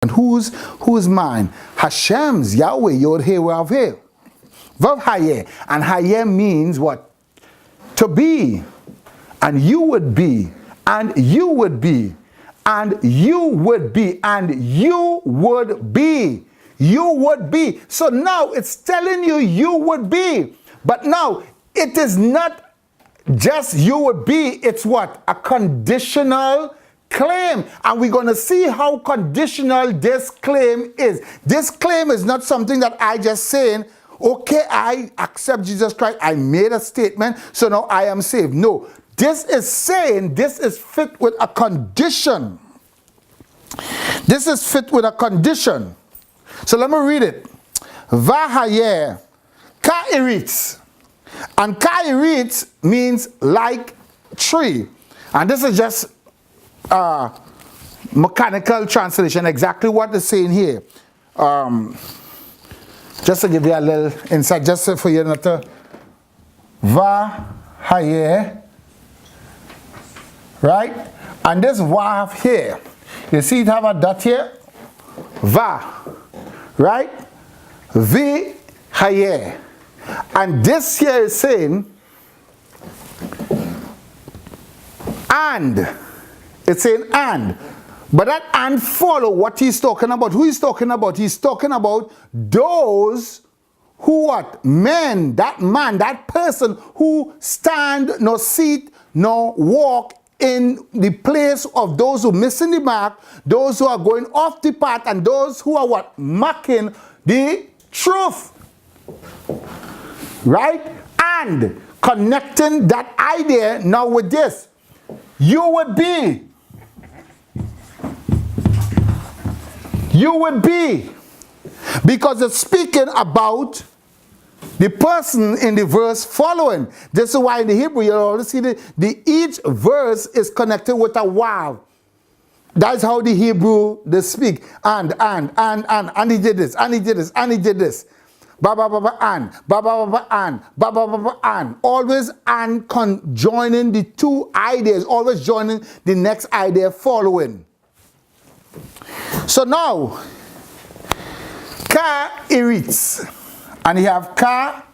And who's mine? Hashem's, Yahweh, Yod He Vav He. Vav Hayeh. And Hayeh means what? To be. And you would be. And you would be. And you would be. And you would be. You would be. So now it's telling you you would be. But now it is not just you would be. It's what? A conditional claim. And we're going to see how conditional this claim is. This claim is not something that I just saying, okay, I accept Jesus Christ. I made a statement, so now I am saved. No. This is saying this is fit with a condition. This is fit with a condition. So let me read it. Vahayer ka'iritz. And ka'iritz means like tree. And this is just mechanical translation, exactly what it's saying here. Just to give you a little insight, just for you not to. Vahayer. Right? And this vav here. You see it have a dot here? Va. Right? Vi hayer. And this here is saying and. It's saying and. But that and follow what he's talking about. Who he's talking about? He's talking about those who what? Men, that man, that person who stand nor sit nor walk in the place of those who missing the mark, those who are going off the path, and those who are what? Mocking the truth. Right? And connecting that idea now with this. You would be. You would be. Because it's speaking about the person in the verse following. This is why in the Hebrew you always see each verse is connected with a wav. That's how the Hebrew they speak. And he did this, and he did this, and he did this. Ba ba ba ba and, ba ba ba ba and, ba ba ba ba and. Always and conjoining the two ideas, always joining the next idea following. So now, ka iritz. And you have ka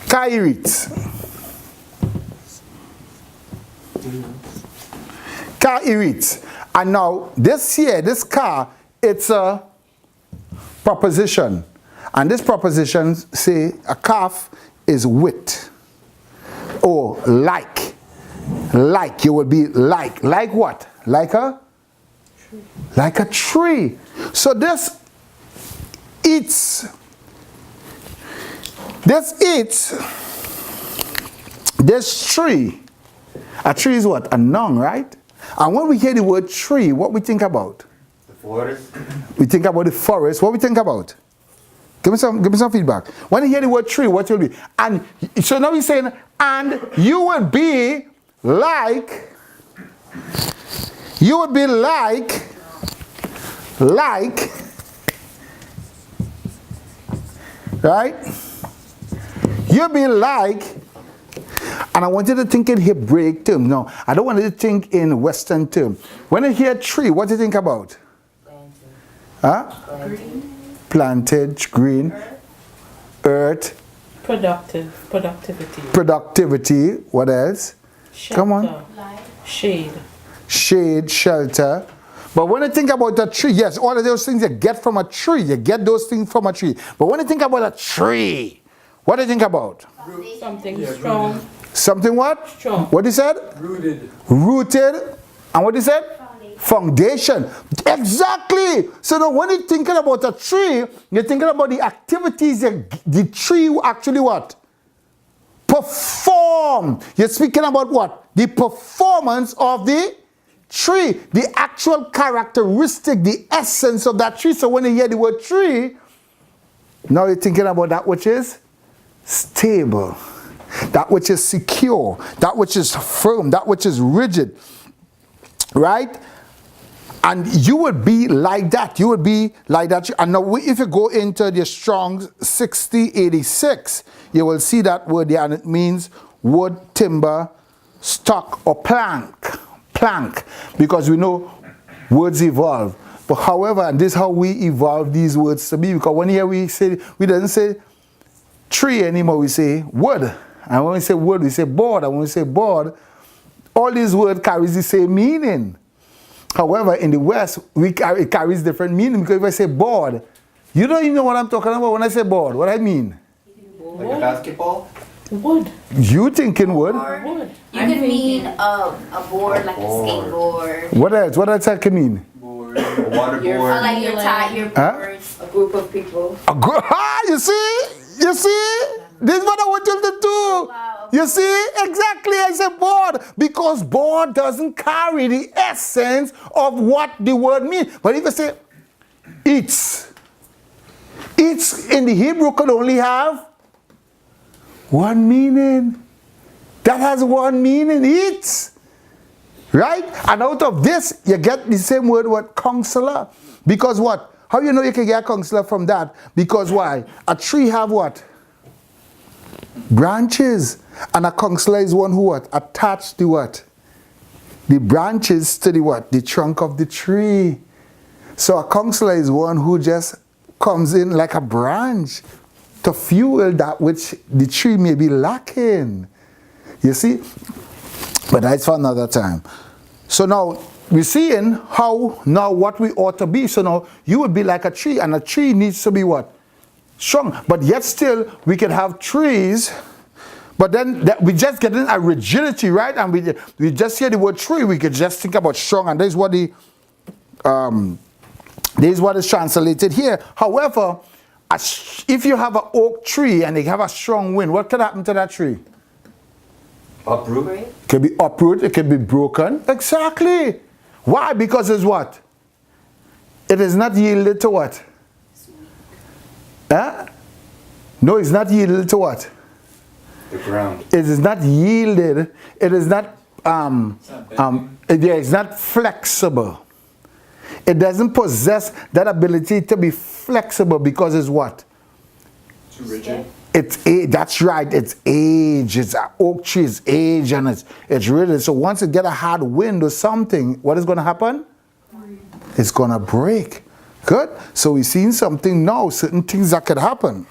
iritz. Ka iritz. And now this here, this ka, it's a proposition. And this proposition say a kaf is with or like. Like, you will be like. Like what? Like a tree. Like a tree. So this eats. This tree. A tree is what? A noun, right? And when we hear the word tree, what we think about? The forest. We think about the forest. What we think about? Give me some feedback. When you hear the word tree, what will be? And so now he's saying, and you will be like, right? You'll be like, and I want you to think in Hebraic terms. No, I don't want you to think in Western terms. When you hear tree, what do you think about? Planted. Huh? Green. Planted, green, earth. Productivity. What else? Shelter. Come on. Light. Shade. Shade, shelter. But when you think about a tree, yes, all of those things you get from a tree. You get those things from a tree. But when you think about a tree, what do you think about? Something strong. Something what? Strong. What he said? Rooted. And what he said? Foundation. Exactly. So now when you're thinking about a tree, you're thinking about the activities the tree will actually what? Perform. You're speaking about what? The performance of the tree. The actual characteristic, the essence of that tree. So when you hear the word tree, now you're thinking about that which is stable. That which is secure. That which is firm. That which is rigid. Right? And you would be like that. You would be like that. And now if you go into the Strong's 6086, you will see that word there, and it means wood, timber, stock or plank, because we know words evolve. But however, and this is how we evolve these words to be, because when here we don't say tree anymore, we say wood. And when we say wood, we say board. And when we say board, all these words carries the same meaning. However, in the West, it carries different meaning, because if I say board, you don't even know what I'm talking about when I say board. What I mean? Like a basketball? Wood. You thinking wood? Wood. You could mean a board, like a skateboard. What else? What else I can mean? Board. A water Or board. like your Huh? boards, a group of people. You see? You see? This is what I want you to do. Wow. You see? Exactly. I said board. Because board doesn't carry the essence of what the word means. But if you say eats, eats in the Hebrew could only have one meaning. That has one meaning, eats. Right? And out of this, you get the same word, what? Counselor. Because what? How you know you can get a counselor from that? Because why? A tree have what? Branches. And a counselor is one who what? Attached the what? The branches to the what? The trunk of the tree. So a counselor is one who just comes in like a branch to fuel that which the tree may be lacking. You see? But that's for another time. So now we're seeing how now what we ought to be. So now you would be like a tree, and a tree needs to be what? Strong. But yet still we can have trees, but then we just get in a rigidity, right? And we just hear the word tree, we could just think about strong, and this is what is translated here. However, if you have an oak tree and they have a strong wind, what could happen to that tree? Uproot. It can be uprooted, it can be broken. Exactly. Why? Because it's what? It is not yielded to what? Huh? No, it's not yielded to what? The ground. It is not yielded. It is not it's not flexible. It doesn't possess that ability to be flexible because it's what? Too rigid. That's right. It's age. It's an oak tree. It's age and it's rigid. So once it get a hard wind or something, what is going to happen? It's going to break. Good. So we've seen something now. Certain things that could happen.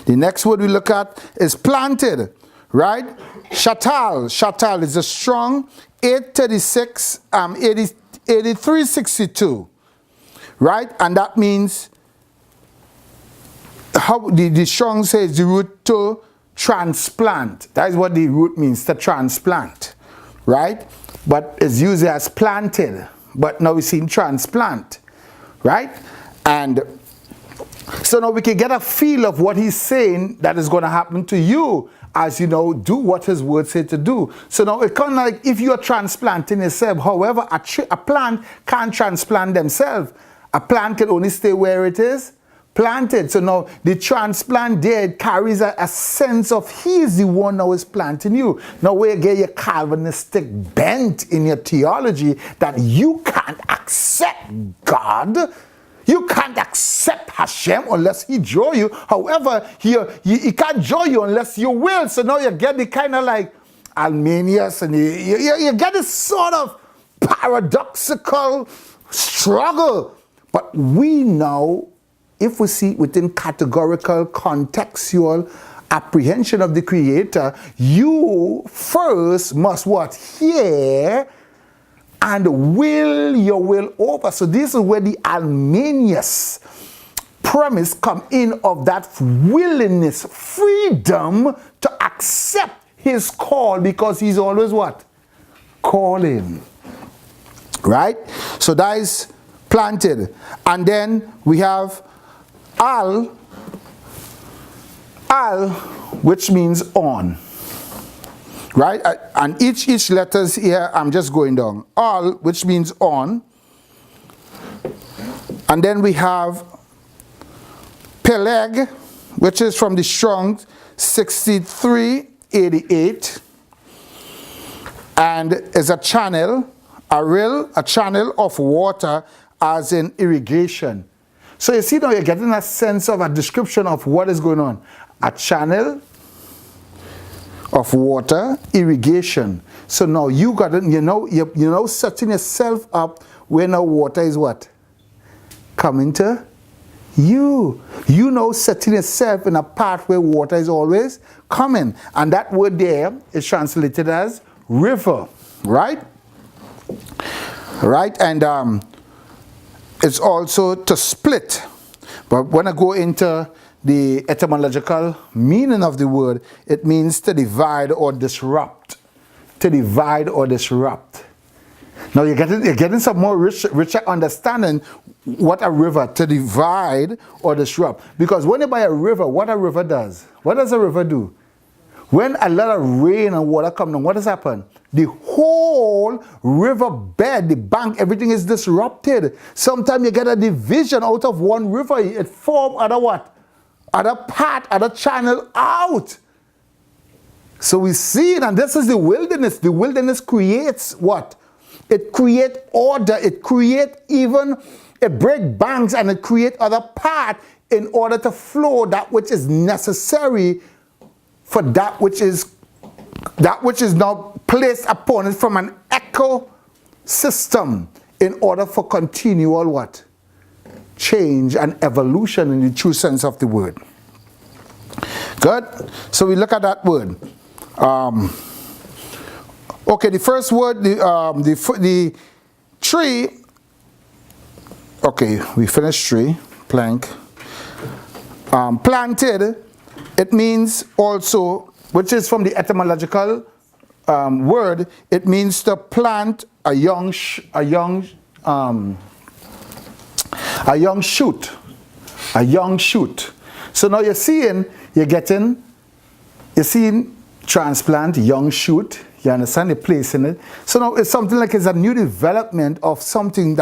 The next word we look at is planted. Right? Shatal. Shatal is a strong 836, 8362. Right? And that means how the strong says the root to transplant. That is what the root means, to transplant. Right? But it's used as planted. But now we've seen transplant. Right? And so now we can get a feel of what he's saying that is going to happen to you as you know, do what his word said to do. So now it's kind of like if you're transplanting yourself. However, a plant can't transplant themselves. A plant can only stay where it is planted. So now the transplant there carries a sense of he is the one that is planting you. Now where you get your Calvinistic bent in your theology that you can't accept God. You can't accept Hashem unless he draw you. However, he can't draw you unless you will. So now you get the kind of like Arminius, and you get this sort of paradoxical struggle. But we know, if we see within categorical, contextual apprehension of the Creator, you first must what? Hear and will your will over. So this is where the Arminius premise come in of that willingness, freedom to accept his call, because he's always what? Calling. Right? So that is planted. And then we have al, which means on. Right? And each letters here, I'm just going down. Al, which means on. And then we have Peleg, which is from the Strong's 6388. And is a channel, a channel of water as in irrigation. So you see now you're getting a sense of a description of what is going on. A channel of water, irrigation. So now you got to, you know, setting yourself up where now water is what? Coming to you. You know, setting yourself in a path where water is always coming. And that word there is translated as river, right? Right? And it's also to split. But when I go into the etymological meaning of the word, it means to divide or disrupt. To divide or disrupt. Now you're getting some more richer understanding what a river, to divide or disrupt. Because when you buy a river, what a river does? What does a river do? When a lot of rain and water come down, what has happened? The whole river bed, the bank, everything is disrupted. Sometimes you get a division out of one river. It forms other what? Other part, other channel out. So we see it, and this is the wilderness. The wilderness creates what? It creates order. It creates it breaks banks and it creates other part in order to flow that which is necessary for that which is now placed upon it from an ecosystem in order for continual what? Change and evolution in the true sense of the word. Good? So we look at that word. Okay, the first word, the tree. Okay, we finished tree, plank. Planted, it means also, which is from the etymological word, it means to plant a young shoot. A young shoot. So now you're seeing transplant, young shoot. You understand the place in it. So now it's something like it's a new development of something that